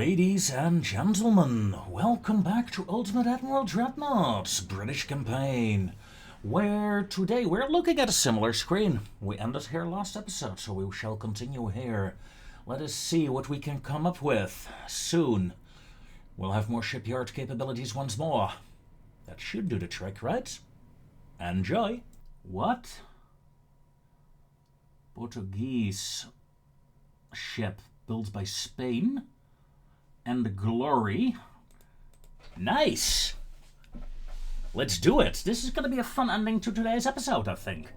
Ladies and gentlemen, welcome back to Ultimate Admiral Dreadnoughts British campaign, where today we're looking at a similar screen. We ended here last episode, so we shall continue here. Let us see what we can come up with soon. We'll have more shipyard capabilities once more. That should do the trick, right? Enjoy! What? Portuguese ship built by Spain? And the Glory. Nice! Let's do it. This is going to be a fun ending to today's episode, I think.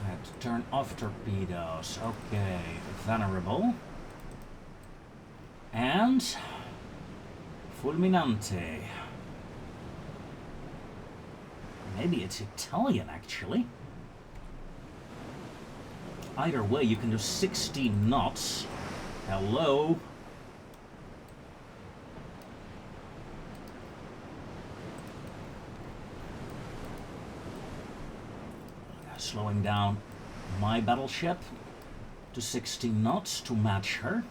I have to turn off torpedoes. Okay. Venerable. And Fulminante. Maybe it's Italian, actually. Either way, you can do 16 knots. Hello. Slowing down my battleship to 16 knots to match her.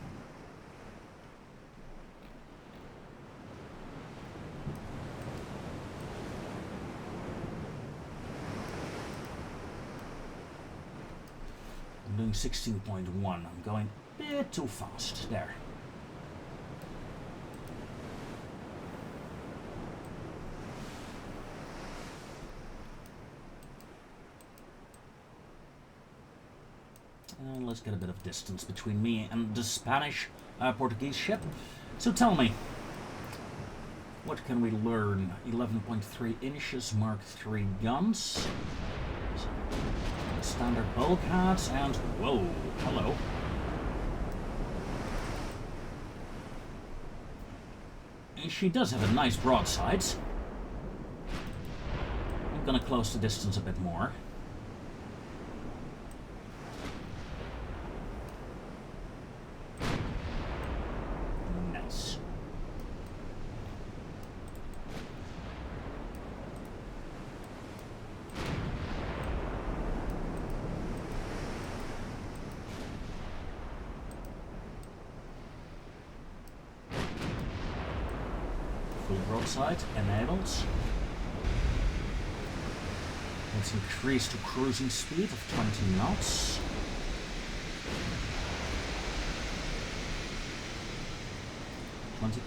I'm doing 16.1. I'm going a bit too fast. There. And let's get a bit of distance between me and the Spanish Portuguese ship. So tell me, what can we learn? 11.3 inches, Mark III guns. Standard bulkheads and whoa, hello. And she does have a nice broadside. I'm gonna close the distance a bit more. Nice. Full broadside enabled. Let's increase to cruising speed of 20 knots.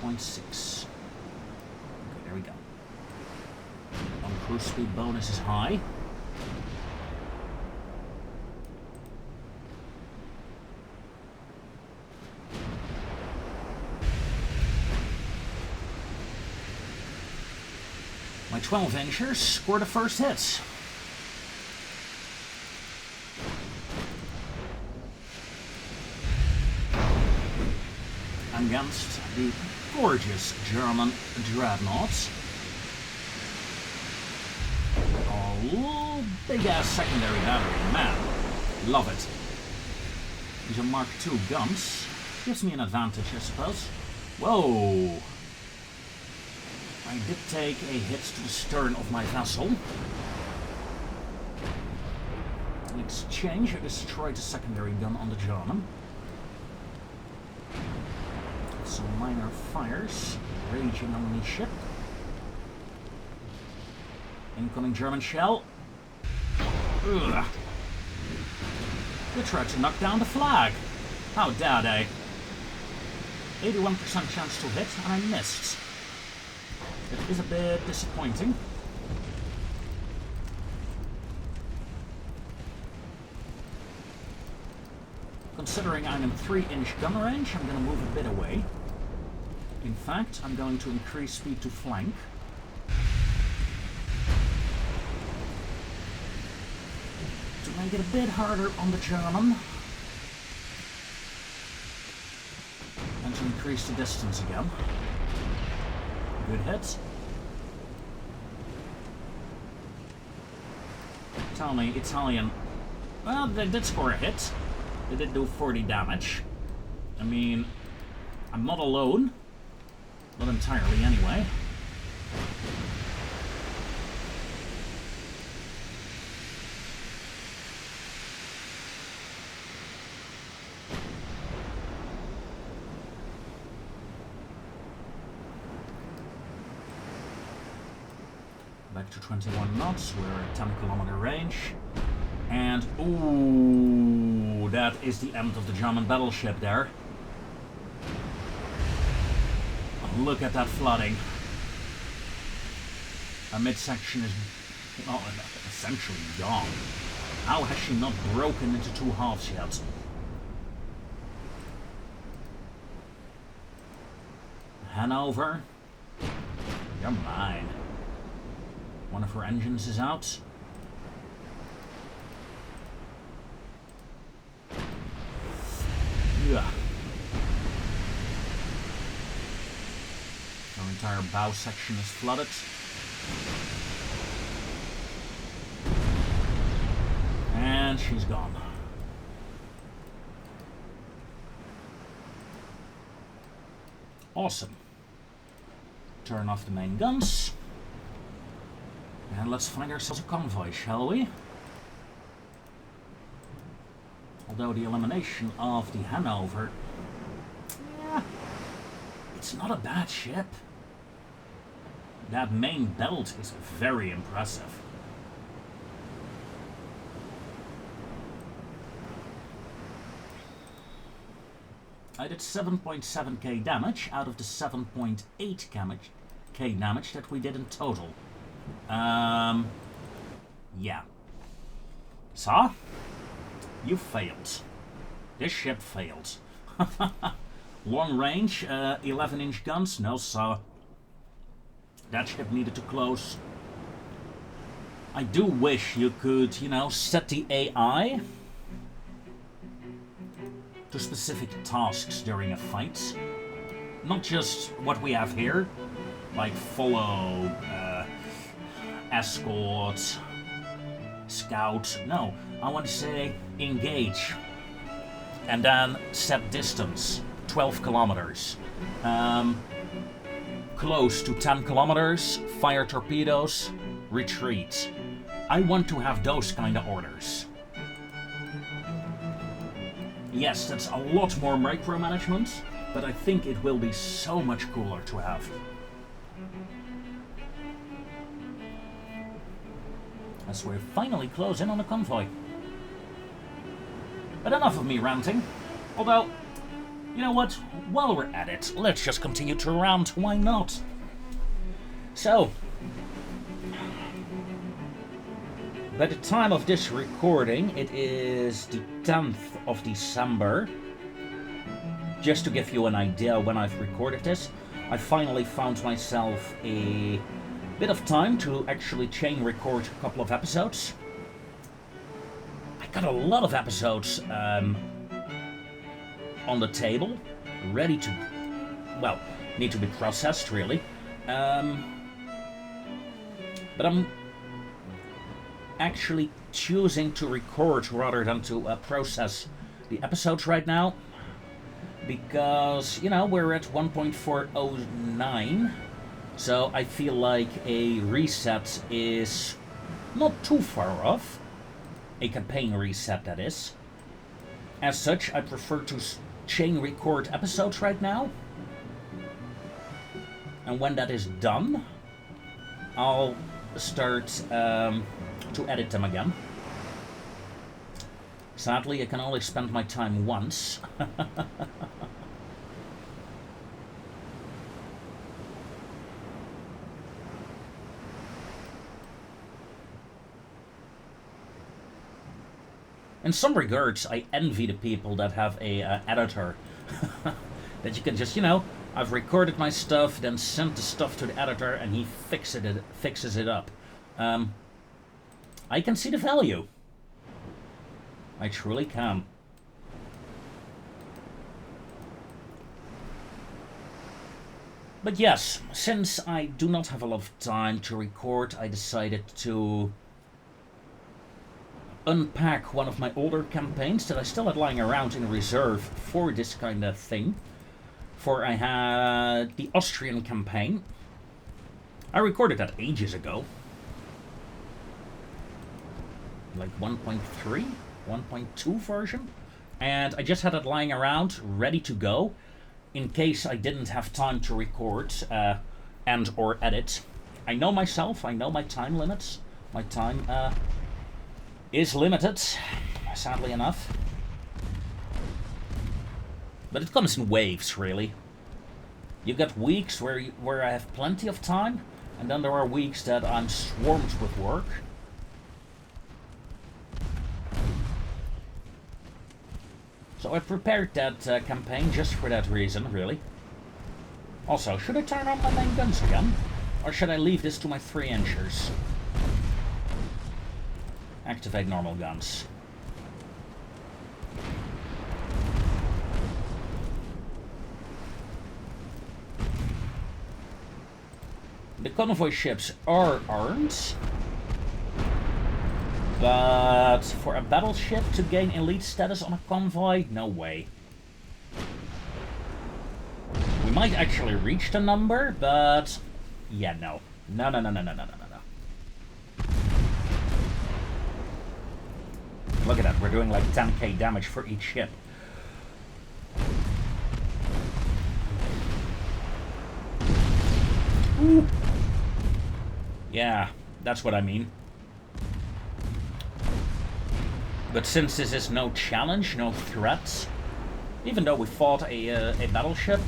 .6. Okay, there we go. On cruise speed bonus is high. My 12-inchers scored the first hit. Against the gorgeous German Dreadnoughts. Oh, big-ass secondary battery, man. Love it. These are Mark II guns. Gives me an advantage, I suppose. Whoa. I did take a hit to the stern of my vessel. In exchange, I destroyed the secondary gun on the German. Some minor fires raging on the ship. Incoming German shell. Ugh. They tried to knock down the flag. How dare they? 81% chance to hit, and I missed. It is a bit disappointing. Considering I'm in 3-inch gun range, I'm going to move a bit away. In fact, I'm going to increase speed to flank. To make it a bit harder on the German. And to increase the distance again. Good hit. Tell me, Italian. Well, they did score a hit. It did do 40 damage. I mean, I'm not alone. Not entirely, anyway. Back to 21 knots, we're at 10-kilometer range. And, ooh, that is the end of the German battleship there. Look at that flooding. Her midsection is, well, essentially gone. How has she not broken into two halves yet? Hanover, you're mine. One of her engines is out. Yeah. Our entire bow section is flooded. And she's gone. Awesome. Turn off the main guns. And let's find ourselves a convoy, shall we? Although the elimination of the Hanover, yeah, it's not a bad ship. That main belt is very impressive. I did 7.7k damage out of the 7.8k damage that we did in total. Yeah. So, you failed. This ship failed. Long range, 11-inch guns, no sir. That ship needed to close. I do wish you could, you know, set the AI to specific tasks during a fight. Not just what we have here, like follow, escort, scout. No, I want to say engage. And then set distance, 12 kilometers. Close to 10 kilometers, fire torpedoes, retreat. I want to have those kind of orders. Yes, that's a lot more micromanagement, but I think it will be so much cooler to have. As we're finally closing on the convoy. But enough of me ranting. Although, you know what? While we're at it, let's just continue to rant. Why not? So, by the time of this recording, it is the 10th of December. Just to give you an idea when I've recorded this, I finally found myself a bit of time to actually chain record a couple of episodes. I got a lot of episodes on the table, ready to, well, need to be processed really. But I'm actually choosing to record rather than to process the episodes right now, because, you know, we're at 1.409, so I feel like a reset is not too far off. A campaign reset, that is. As such, I prefer to chain record episodes right now. And when that is done, I'll start to edit them again. Sadly, I can only spend my time once. In some regards, I envy the people that have a editor. That you can just, you know, I've recorded my stuff, then send the stuff to the editor and he fixes it up. I can see the value. I truly can. But yes, since I do not have a lot of time to record, I decided to unpack one of my older campaigns that I still had lying around in reserve for this kind of thing. For I had the Austrian campaign. I recorded that ages ago. Like 1.3, 1.2 version. And I just had it lying around, ready to go, in case I didn't have time to record and or edit. I know myself, I know my time limits. My time is limited, sadly enough. But it comes in waves, really. You get weeks where I have plenty of time, and then there are weeks that I'm swarmed with work. So I prepared that campaign just for that reason, really. Also, should I turn on my main guns again? Or should I leave this to my 3-inchers? Activate normal guns. The convoy ships are armed. But for a battleship to gain elite status on a convoy, no way. We might actually reach the number, but yeah, no. No. Look at that, we're doing like 10k damage for each ship. Ooh. Yeah, that's what I mean. But since this is no challenge, no threats, even though we fought a battleship,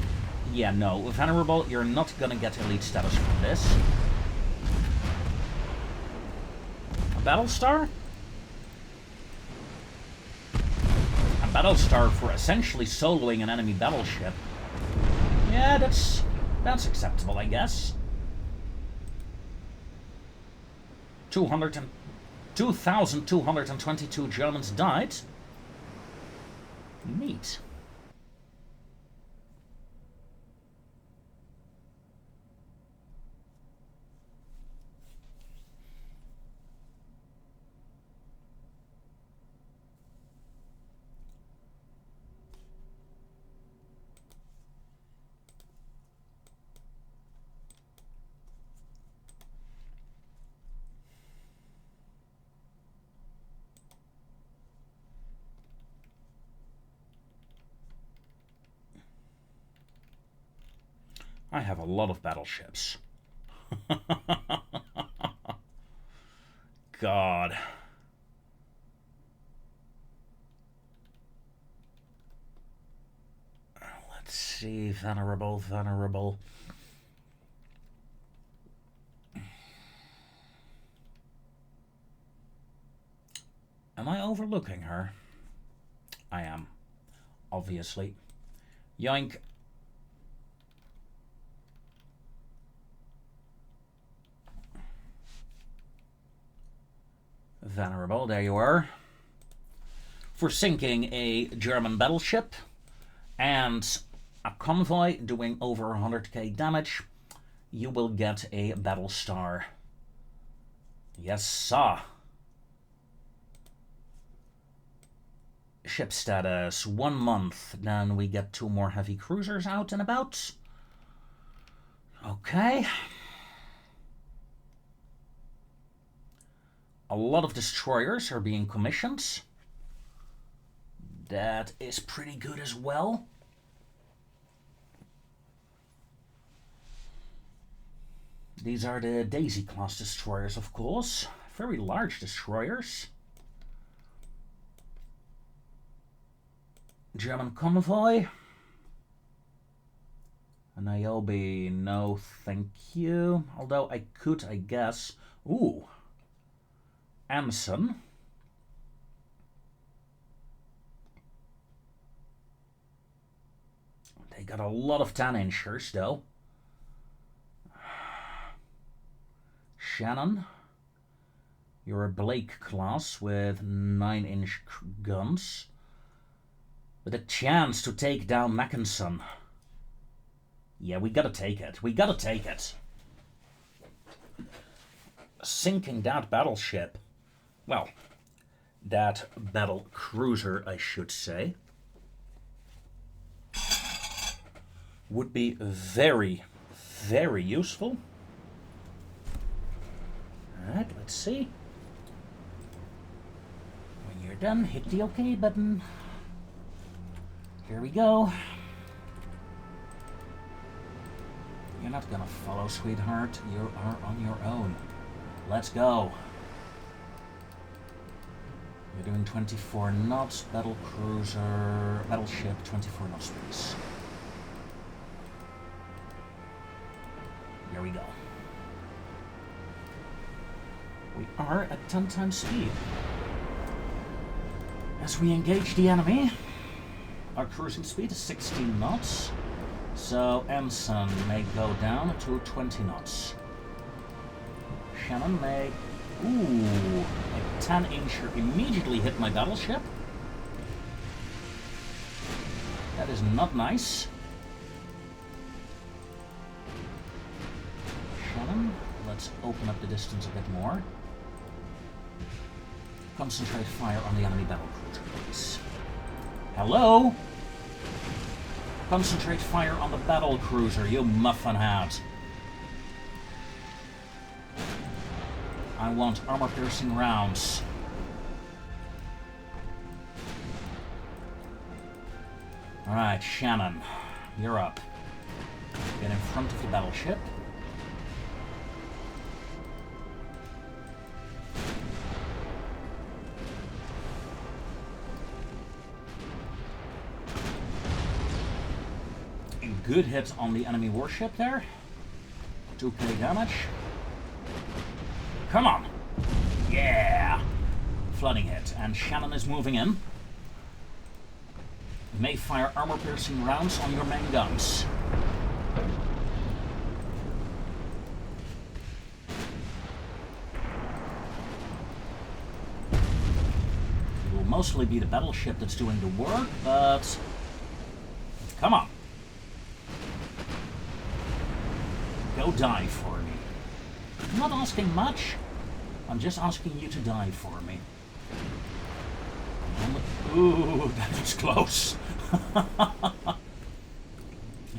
yeah, no, Venerable, you're not gonna get elite status from this. A Battlestar? A Battlestar for essentially soloing an enemy battleship. Yeah, that's acceptable, I guess. 2,222 Germans died. Neat. I have a lot of battleships. God. Let's see, Venerable. Am I overlooking her? I am, obviously. Yoink. Venerable, there you are. For sinking a German battleship and a convoy doing over 100k damage, you will get a battle star. Yes, sir. Ship status, 1 month. Then we get 2 more heavy cruisers out and about. Okay. A lot of destroyers are being commissioned. That is pretty good as well. These are the Daisy class destroyers, of course. Very large destroyers. German convoy. A Niobe, no thank you. Although I could, I guess. Ooh. Amson. They got a lot of 10-inchers though. Shannon. You're a Blake class with 9-inch guns. With a chance to take down Mackinson. Yeah, we gotta take it. We gotta take it. Sinking that battleship. Well, that battle cruiser, I should say, would be very, very useful. Alright, let's see. When you're done, hit the OK button. Here we go. You're not gonna follow, sweetheart. You are on your own. Let's go. You're doing 24 knots, Battlecruiser, battleship, 24 knots, please. Here we go. We are at 10 times speed. As we engage the enemy, our cruising speed is 16 knots, so Ensign may go down to 20 knots. Shannon may... Ooh, a 10-incher immediately hit my battleship. That is not nice. Shannon, let's open up the distance a bit more. Concentrate fire on the enemy battlecruiser, please. Hello? Concentrate fire on the battlecruiser, you muffin hat. I want armor-piercing rounds. Alright, Shannon, you're up. Get in front of the battleship. A good hit on the enemy warship there. 2k damage. Come on! Yeah! Flooding hit, and Shannon is moving in. You may fire armor-piercing rounds on your main guns. It will mostly be the battleship that's doing the work, but... Come on! Go die for me. I'm not asking much. I'm just asking you to die for me. Ooh, that was close.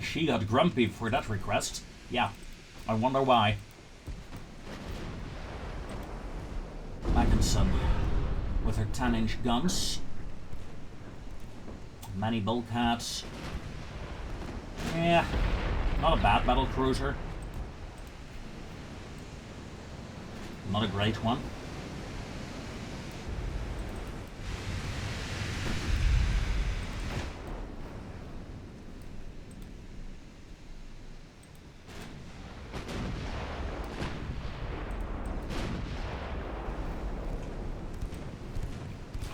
She got grumpy for that request. Yeah, I wonder why. Mackinson with her 10-inch guns. Many bulkheads. Yeah, not a bad battlecruiser. Not a great one.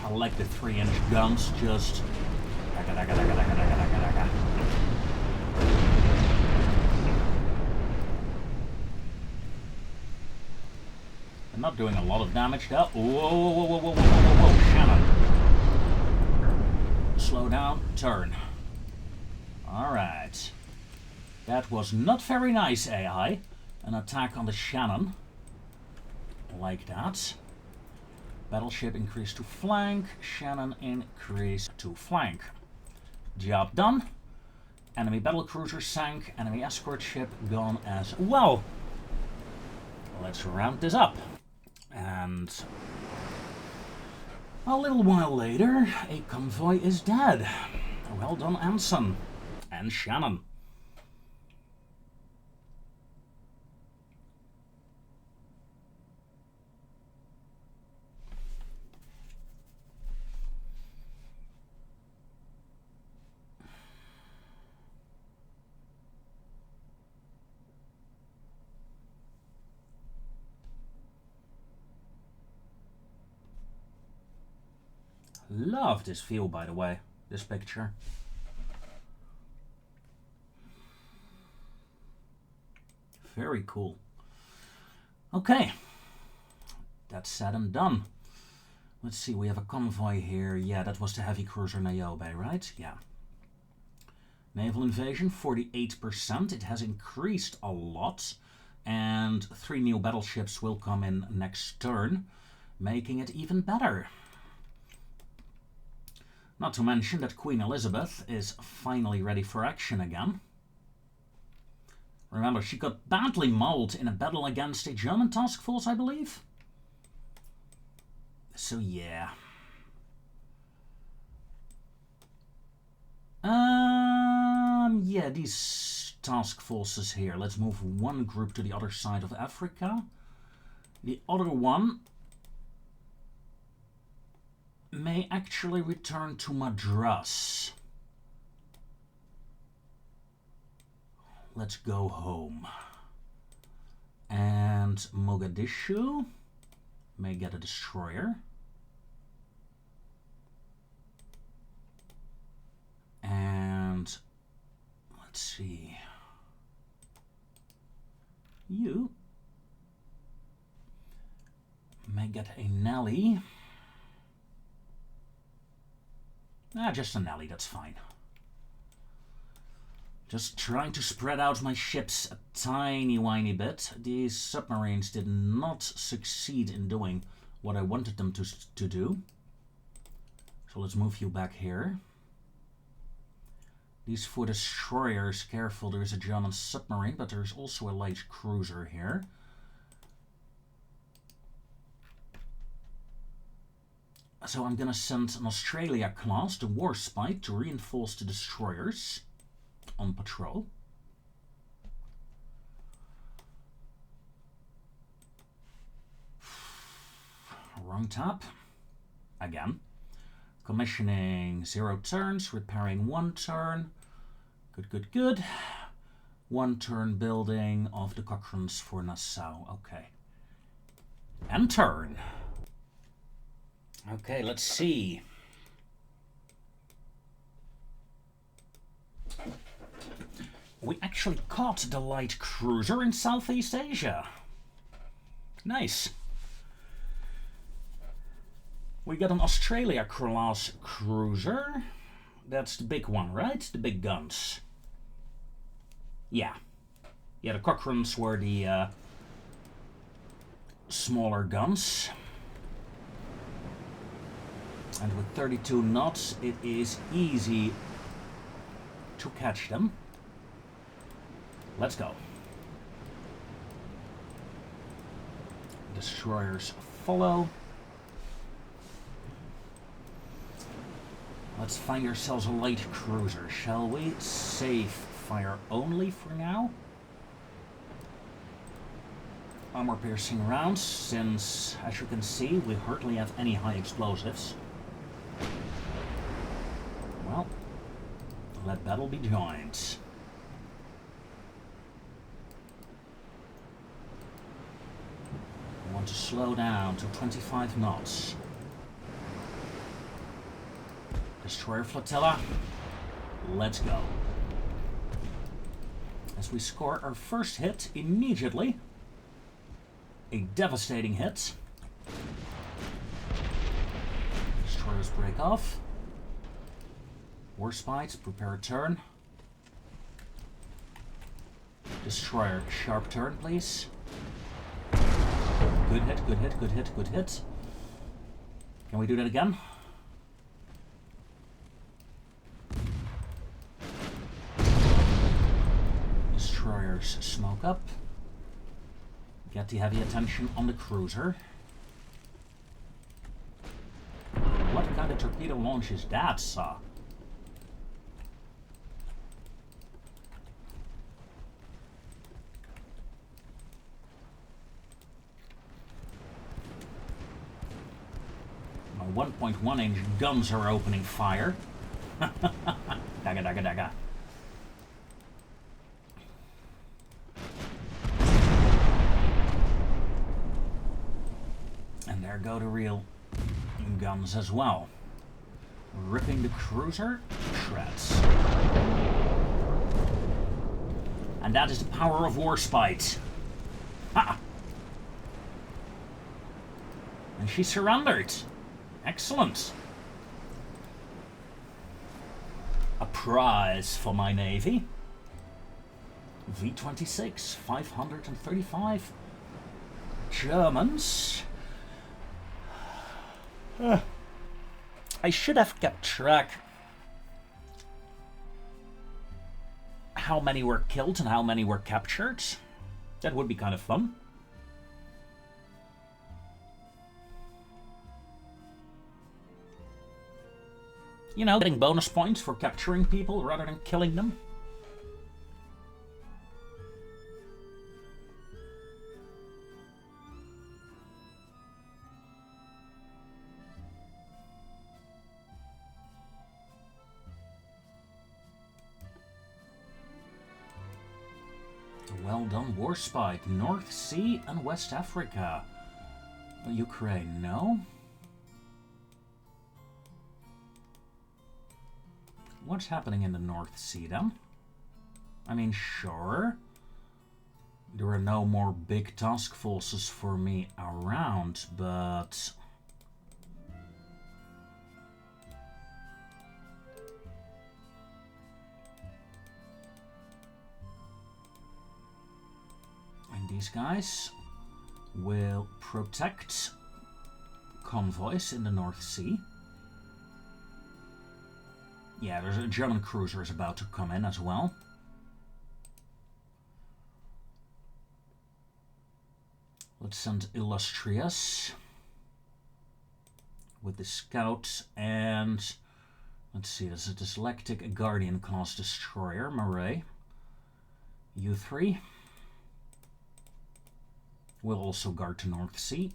I like the 3-inch guns, just... I'm not doing a lot of damage though. Whoa, whoa, whoa, whoa, whoa, whoa, whoa, whoa, Shannon. Slow down, turn. Alright. That was not very nice, AI. An attack on the Shannon. Like that. Battleship increased to flank. Shannon increased to flank. Job done. Enemy battlecruiser sank. Enemy escort ship gone as well. Let's round this up. And a little while later, a convoy is dead. Well done, Ensign and Shannon. Love this view, by the way, this picture. Very cool. Okay, that's said and done. Let's see, we have a convoy here. Yeah, that was the heavy cruiser Niobe, right? Yeah. Naval invasion, 48%. It has increased a lot. And 3 new battleships will come in next turn, making it even better. Not to mention that Queen Elizabeth is finally ready for action again. Remember, she got badly mauled in a battle against a German task force, I believe. So yeah. Yeah, these task forces here. Let's move one group to the other side of Africa. The other one may actually return to Madras. Let's go home. And Mogadishu may get a destroyer. And let's see. You may get a Nelly. Just a Nelly, that's fine. Just trying to spread out my ships a tiny bit. These submarines did not succeed in doing what I wanted them to do. So let's move you back here. These 4 destroyers, careful, there's a German submarine, but there's also a light cruiser here. So I'm gonna send an Australia class, the Warspite, to reinforce the destroyers on patrol. Wrong tab. Again. Commissioning 0 turns, repairing 1 turn. Good. 1 turn building of the Cochranes for Nassau. Okay. And turn. Okay, let's see. We actually caught the light cruiser in Southeast Asia. Nice. We got an Australia class cruiser. That's the big one, right? The big guns. Yeah. Yeah, the Cochranes were the smaller guns. And with 32 knots, it is easy to catch them. Let's go. Destroyers follow. Let's find ourselves a light cruiser, shall we? Safe fire only for now. Armor-piercing rounds, since, as you can see, we hardly have any high explosives. Well, let battle be joined. I want to slow down to 25 knots. Destroyer flotilla, let's go. As we score our first hit immediately. A devastating hit. Destroyers break off. Warspites, prepare a turn. Destroyer, sharp turn, please. Good hit. Can we do that again? Destroyers smoke up. Get the heavy attention on the cruiser. What kind of torpedo launch is that, sir? My 1.1 inch guns are opening fire. Daga. And there go the real guns as well. Ripping the cruiser to shreds. And that is the power of Warspite. Ha! And she surrendered. Excellent. A prize for my navy. V-26, 535 Germans. I should have kept track how many were killed and how many were captured. That would be kind of fun. You know, getting bonus points for capturing people rather than killing them. Well done, Warspite. North Sea and West Africa. Ukraine, no? What's happening in the North Sea then? I mean, sure. There are no more big task forces for me around, but... and these guys will protect convoys in the North Sea. Yeah, there's a German cruiser is about to come in as well. Let's send Illustrious with the scout and let's see, there's a dyslectic Guardian class destroyer, Murray. U3 will also guard the North Sea.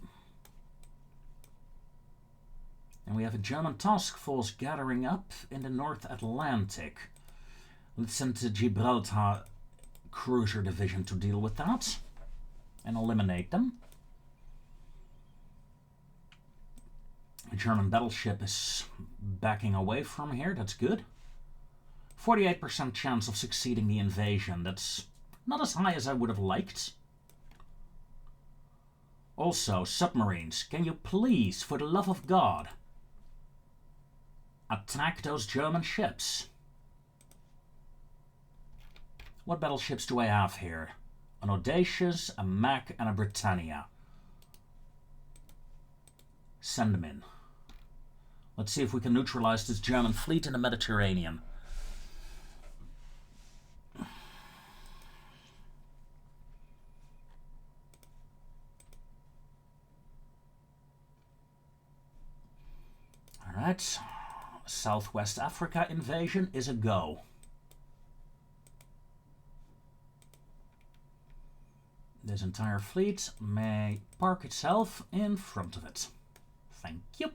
And we have a German task force gathering up in the North Atlantic. Let's send the Gibraltar Cruiser Division to deal with that and eliminate them. A German battleship is backing away from here, that's good. 48% chance of succeeding the invasion, that's not as high as I would have liked. Also, submarines, can you please, for the love of God, attack those German ships? What battleships do I have here? An Audacious, a Mac, and a Britannia. Send them in. Let's see if we can neutralize this German fleet in the Mediterranean. Alright. Southwest Africa invasion is a go. This entire fleet may park itself in front of it. Thank you.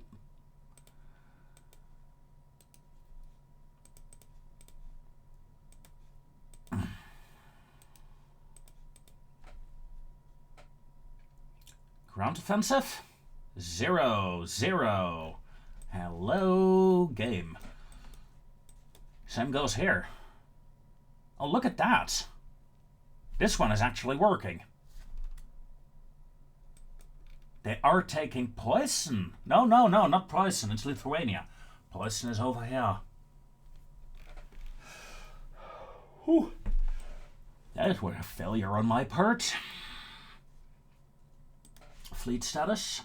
Ground offensive? 0-0. Hello, game. Same goes here. Oh, look at that. This one is actually working. They are taking poison. No, not poison. It's Lithuania. Poison is over here. Whew. That was a failure on my part. Fleet status.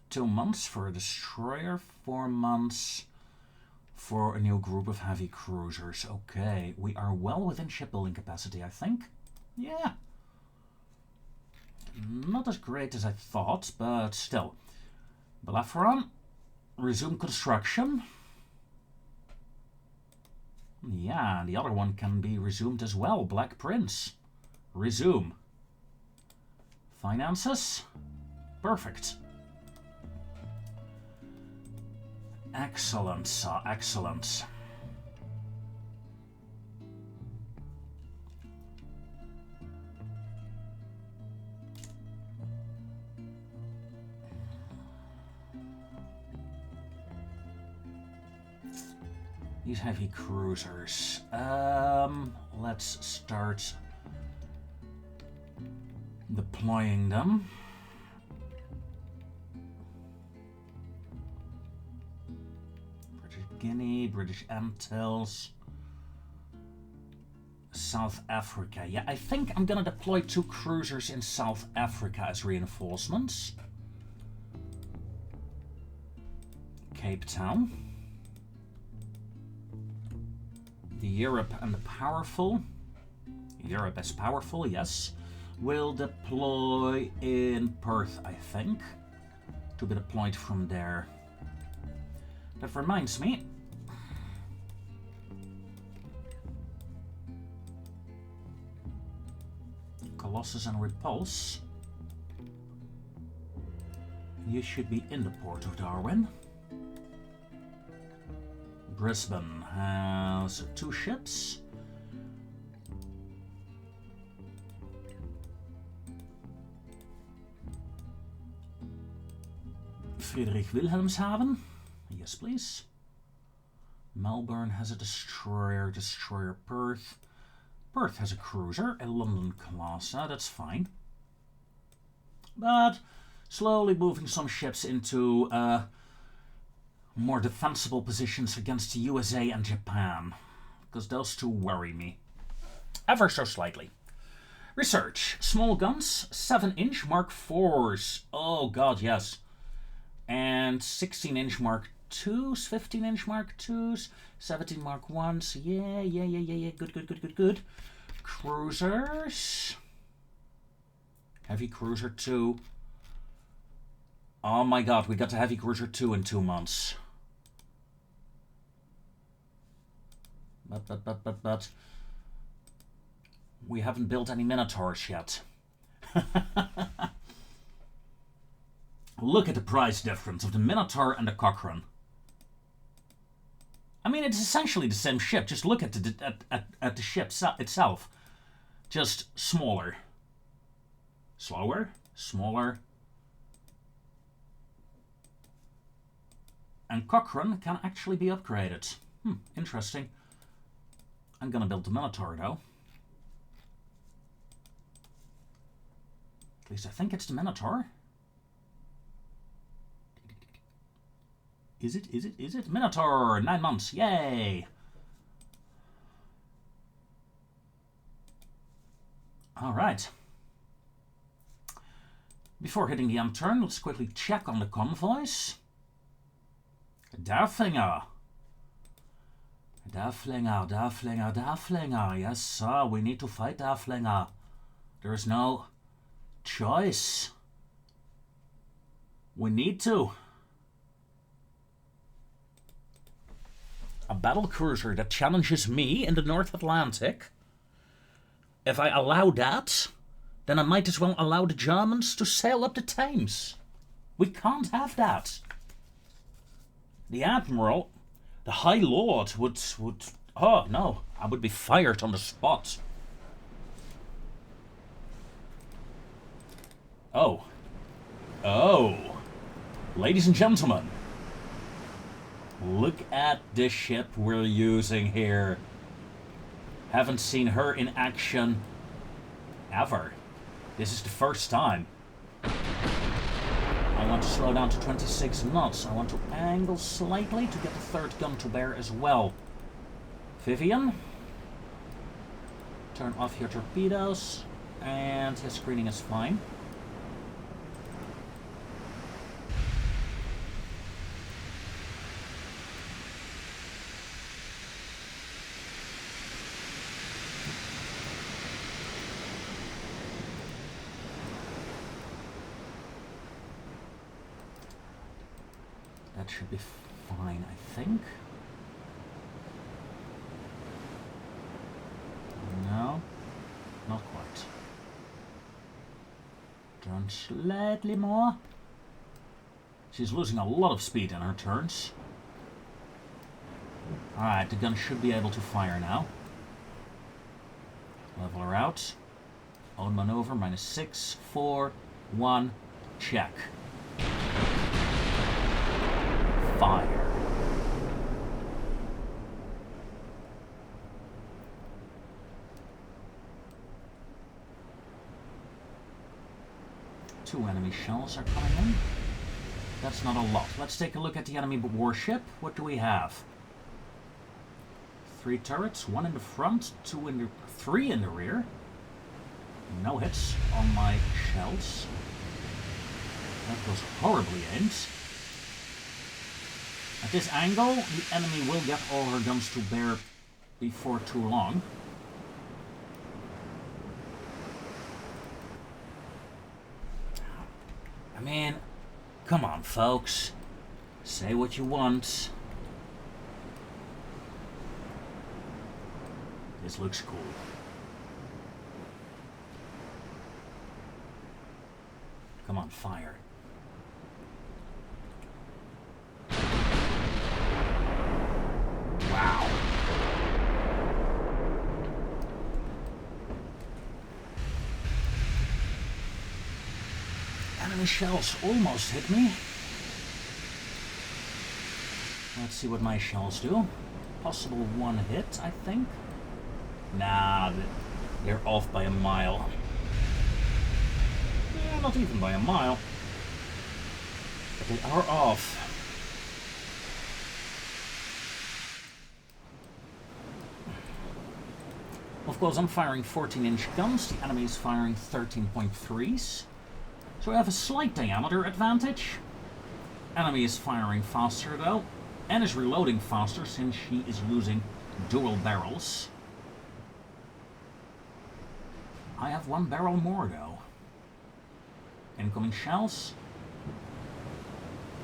2 months for a destroyer, 4 months for a new group of heavy cruisers. Okay, we are well within shipbuilding capacity, I think. Yeah. Not as great as I thought, but still. Bellerophon, resume construction. Yeah, and the other one can be resumed as well. Black Prince. Resume. Finances. Perfect. Excellent, excellent. These heavy cruisers. Let's start deploying them. Guinea, British Antilles, South Africa. Yeah, I think I'm gonna deploy 2 cruisers in South Africa as reinforcements. Cape Town. The Europe and the powerful. Europe is powerful, yes. Will deploy in Perth, I think. To be deployed from there. That reminds me. Colossus and Repulse. You should be in the port of Darwin. Brisbane has 2 ships. Friedrich Wilhelmshaven. Yes, please. Melbourne has a destroyer. Destroyer Perth. Perth has a cruiser, a London class. That's fine. But slowly moving some ships into more defensible positions against the USA and Japan. Because those two worry me. Ever so slightly. Research. Small guns, 7-inch Mark IVs. Oh god, yes. And 16-inch Mark IIs, 15-inch Mark IIs, 17 Mark Is. Yeah. Good. Cruisers. Heavy Cruiser 2. Oh my god, we got the Heavy Cruiser 2 in 2 months. But. We haven't built any Minotaurs yet. Look at the price difference of the Minotaur and the Cochrane. I mean, it's essentially the same ship. Just look at the ship itself. Just smaller. Slower. Smaller. And Cochrane can actually be upgraded. Interesting. I'm gonna build the Minotaur, though. At least I think it's the Minotaur. Is it? Minotaur! 9 months, yay! Alright. Before hitting the end turn, let's quickly check on the convoys. Darflinger. Yes, sir, we need to fight Darflinger. There is no choice. We need to. A battlecruiser that challenges me in the North Atlantic. If I allow that, then I might as well allow the Germans to sail up the Thames. We can't have that. The Admiral, the High Lord, would... Oh, no. I would be fired on the spot. Oh. Ladies and gentlemen. Look at the ship we're using here. Haven't seen her in action ever. This is the first time. I want to slow down to 26 knots. I want to angle slightly to get the third gun to bear as well. Vivian. Turn off your torpedoes. And his screening is fine. That should be fine, I think. No, not quite. Turn slightly more. She's losing a lot of speed in her turns. Alright, the gun should be able to fire now. Level her out. Own maneuver, -6, 4, 1, check. Fire. Two enemy shells are coming in. That's not a lot. Let's take a look at the enemy warship. What do we have? 3 turrets, 1 in the front, 3 in the rear. No hits on my shells. That was horribly aimed. At this angle, the enemy will get all her guns to bear before too long. I mean, come on, folks. Say what you want. This looks cool. Come on, fire. Wow. Enemy shells almost hit me. Let's see what my shells do. Possible one hit, I think. Nah, they're off by a mile. Yeah, not even by a mile. But they are off. Of course, I'm firing 14-inch guns. The enemy is firing 13.3s. So we have a slight diameter advantage. Enemy is firing faster though, and is reloading faster since she is using dual barrels. I have one barrel more though. Incoming shells.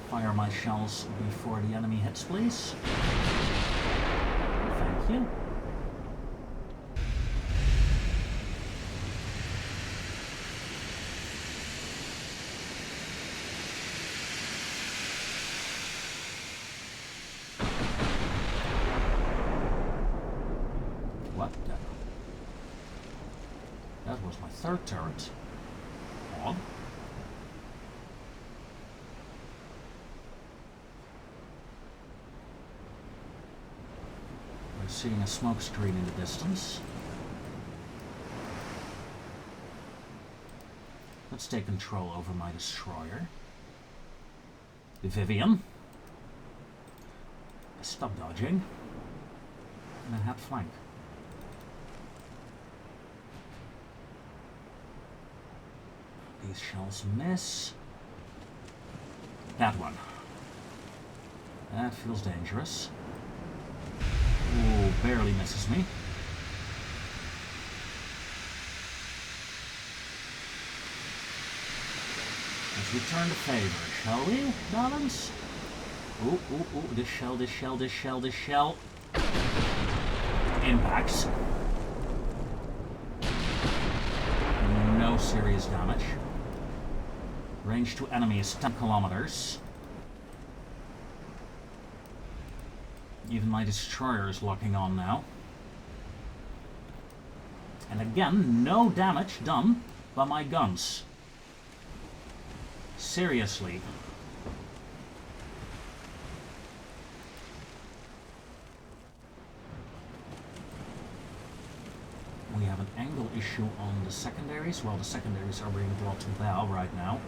Fire my shells before the enemy hits, please. Thank you. What the? That was my third turret. Odd. We're seeing a smoke screen in the distance. Let's take control over my destroyer. The Vivian. Stop dodging. And then head flank. These shells miss. That one. That feels dangerous. Ooh, barely misses me. Let's return the favor, shall we, darlings? Ooh, ooh, ooh, this shell, this shell, this shell, this shell. Impacts. No serious damage. Range to enemy is 10 kilometers. Even my destroyer is locking on now. And again, no damage done by my guns. Seriously. We have an angle issue on the secondaries. Well, the secondaries are being brought to bow right now.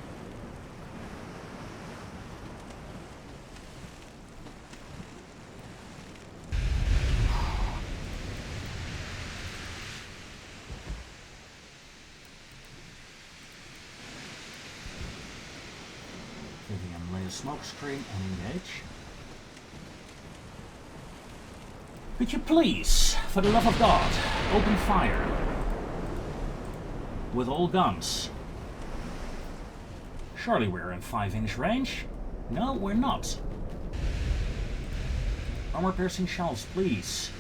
Vivian, lay a smoke screen and engage. Could you please, for the love of God, open fire with all guns? Surely we're in 5-inch range. No, we're not. Armor-piercing shells, please.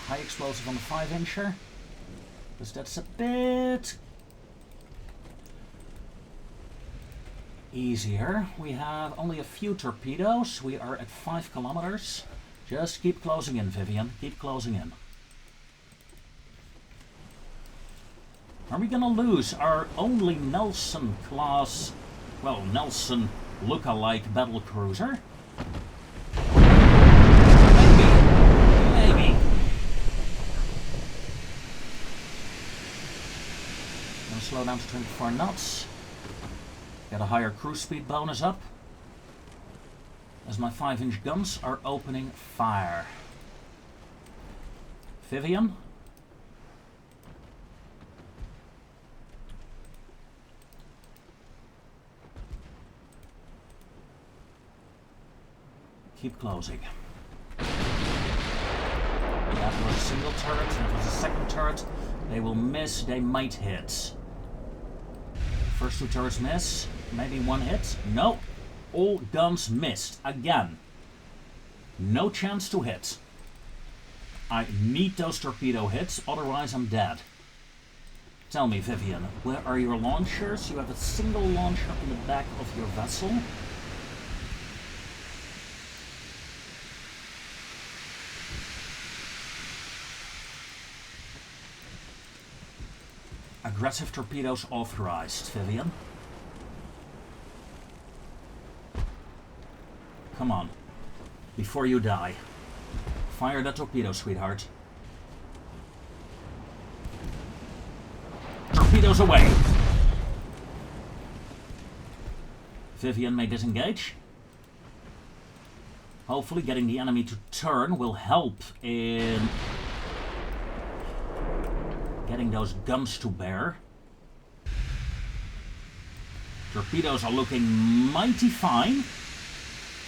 High explosive on the 5-incher. Because that's a bit easier. We have only a few torpedoes. We are at 5 kilometers. Just keep closing in, Vivian. Keep closing in. Are we gonna lose our only Nelson class, well, Nelson look-alike battlecruiser? Maybe. Gonna slow down to 24 knots. Get a higher cruise speed bonus up. As my 5-inch guns are opening fire. Vivian. Keep closing. That was a single turret, that was a second turret. They will miss, they might hit. First two turrets miss, maybe one hit. No, all guns missed, again. No chance to hit. I need those torpedo hits, otherwise I'm dead. Tell me, Vivian, where are your launchers? You have a single launcher in the back of your vessel. Aggressive torpedoes authorized, Vivian. Come on. Before you die. Fire that torpedo, sweetheart. Torpedoes away! Vivian may disengage. Hopefully getting the enemy to turn will help in getting those guns to bear. Torpedoes are looking mighty fine.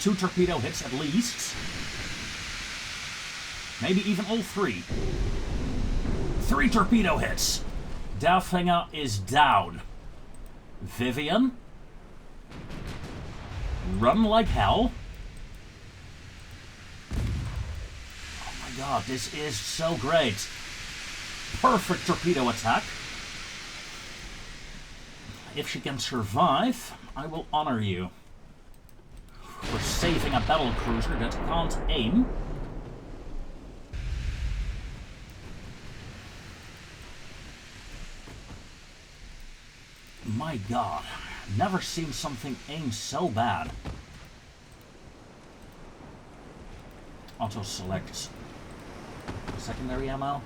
2 torpedo hits at least. Maybe even all 3. 3 torpedo hits. Delfinger is down. Vivian. Run like hell. Oh my god, this is so great. Perfect torpedo attack. If she can survive, I will honor you for saving a battlecruiser that can't aim. My god, never seen something aim so bad. Auto select secondary ammo.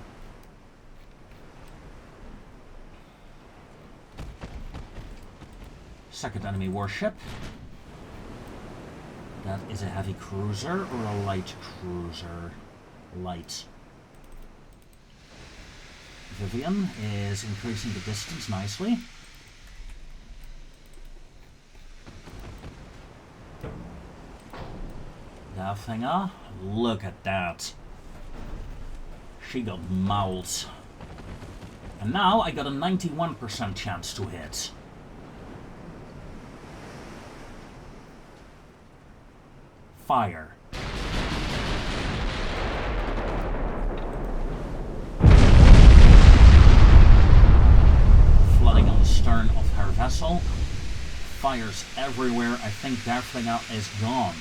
Second enemy warship. That is a heavy cruiser or a light cruiser? Light. Vivian is increasing the distance nicely. Delfinger, look at that. She got mauled. And now I got a 91% chance to hit. Fire. Flooding on the stern of her vessel. Fires everywhere. I think Darflinger is gone.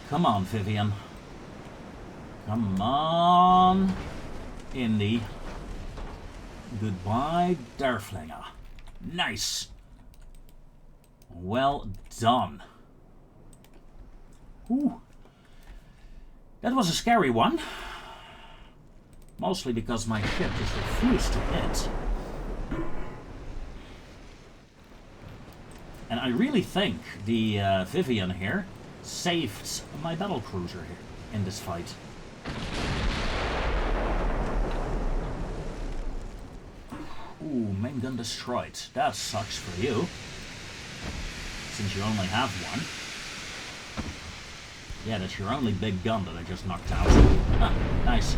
Come on, Vivian. Come on, Indy. Goodbye, Darflinger. Nice. Well done. Ooh. That was a scary one. Mostly because my ship just refused to hit. And I really think the Vivian here saved my battlecruiser here in this fight. Ooh, main gun destroyed. That sucks for you, since you only have one. Yeah, that's your only big gun that I just knocked out. Ah, nice.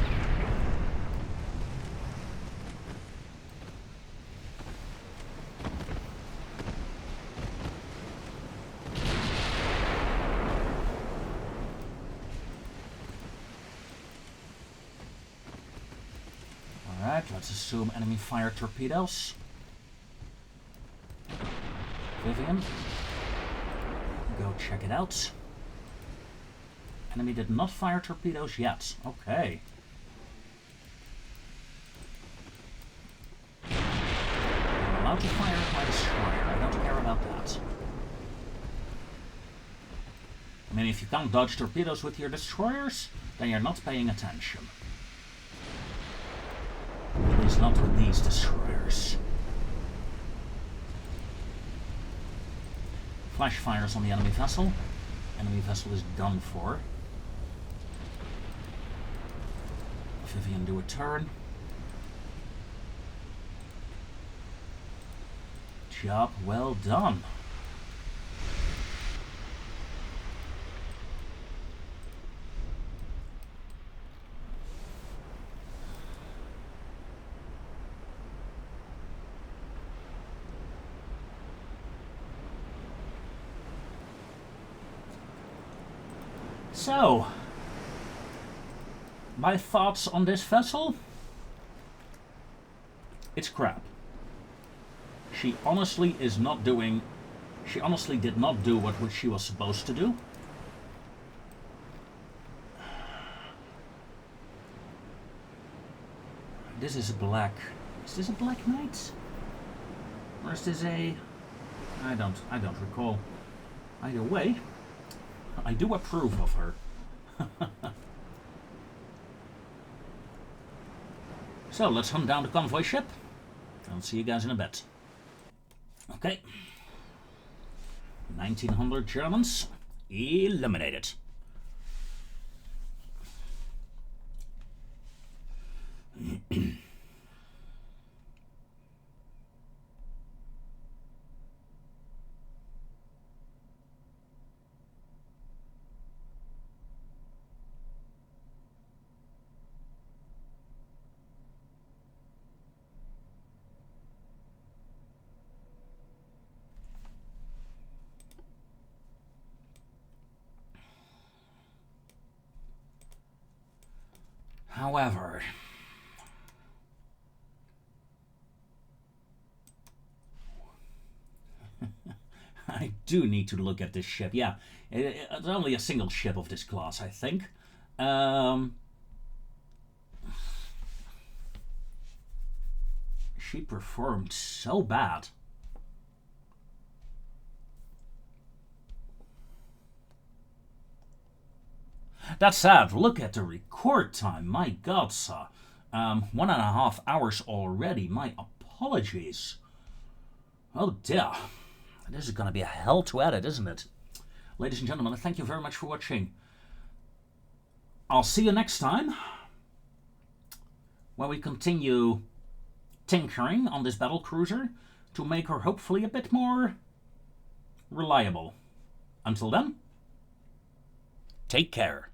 Alright, let's assume enemy fire torpedoes. Vivian, go check it out. Enemy did not fire torpedoes yet. Okay. I'm allowed to fire at my destroyer. I don't care about that. I mean, if you can't dodge torpedoes with your destroyers, then you're not paying attention. At least not with these destroyers. Flash fires on the enemy vessel. Enemy vessel is done for. Vivian, do a turn. Job well done. So, my thoughts on this vessel? It's crap. She honestly is not doing... She honestly did not do what she was supposed to do. This is a black... Is this a Black Knight? Or is this a... I don't recall. Either way, I do approve of her. So, let's hunt down the convoy ship. I'll see you guys in a bit. Okay. 1900 Germans eliminated. However, I do need to look at this ship. Yeah, it's only a single ship of this class, I think. She performed so bad. That's sad. Look at the record time. My God, sir. 1.5 hours already. My apologies. Oh dear. This is going to be a hell to edit, isn't it? Ladies and gentlemen, thank you very much for watching. I'll see you next time, when we continue tinkering on this Battlecruiser to make her hopefully a bit more reliable. Until then, take care.